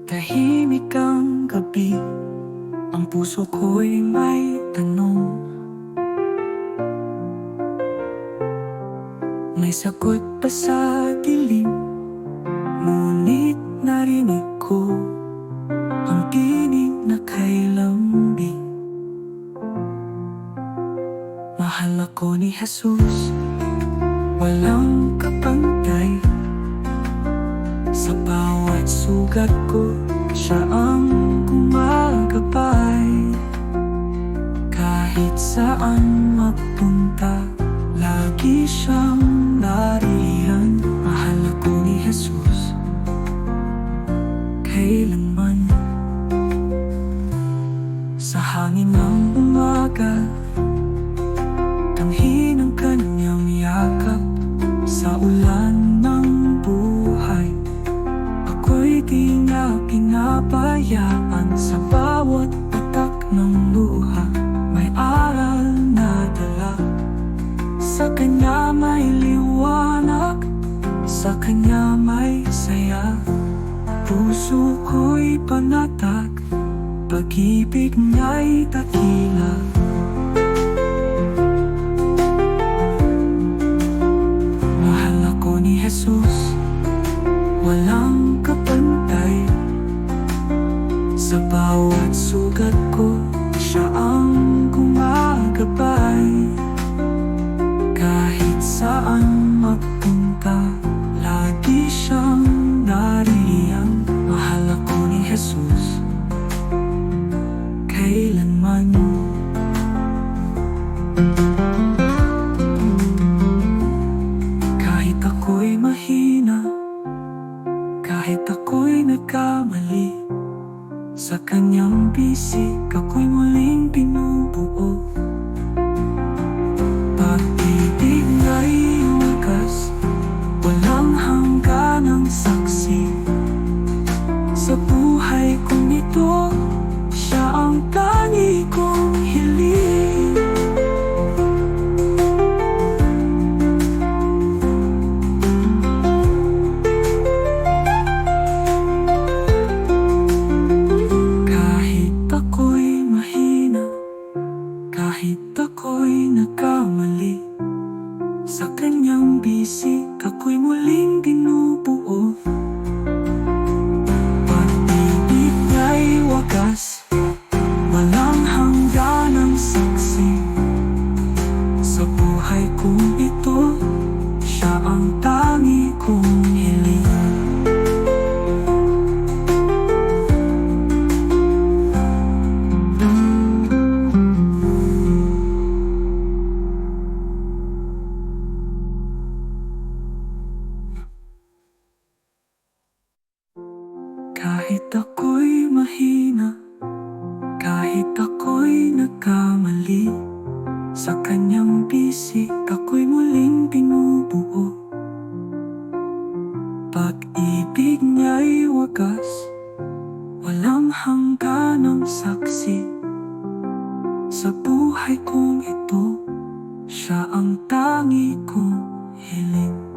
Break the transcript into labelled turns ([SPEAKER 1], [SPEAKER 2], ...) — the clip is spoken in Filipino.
[SPEAKER 1] Tahimik ang gabi, ang puso ko'y may tanong. May sagot pa sa dilim, ngunit narinig ko ang tinig na kay lambing. Mahal ako ni Jesus, walang kapantay. Sa bawat sugat ko, siya ang gumagabay. Kahit saan mapunta, lagi siyang nariyan. Mahal ako ni Jesus, kailanman. Sa hangin ng umaga, tanghi ng kanyang yakap. Sa ulan ng buhay, ako'y di niya pinabayaan. Sa bawat patak ng luha, may aral na dala. Sa kanya may liwanag, sa kanya may saya. Puso ko'y panatag, pag-ibig niya'y dakila. Mahal ako ni Jesus, walang kapantay. Sa bawat sugat ko, siya ang gumagabay. Kahit saan magpunta, lagi siyang nariyan. Mahal ako ni Jesus, kailanman. Kahit ako'y mahina, kahit ako'y nagkamali, sa kanyang bisig ako'y muling binubuo. Pag-ibig na'y wagas, walang hangganang saksi. Sa buhay kong ito, siya ang tangi kong hiling. Kahit ako'y mahina, kahit ako'y nagkamali, sa kanyang bisig ako'y muling binubuo. Pag-ibig niya'y wagas, walang hangganang saksi. Sa buhay kong ito, siya ang tangi kong hiling. Kahit ako'y mahina, kahit ako'y nagkamali, sa kanyang bisig ako'y muling binubuo. Pag-ibig niya'y wagas, walang hangganang saksi. Sa buhay kong ito, siya ang tangi kong hiling.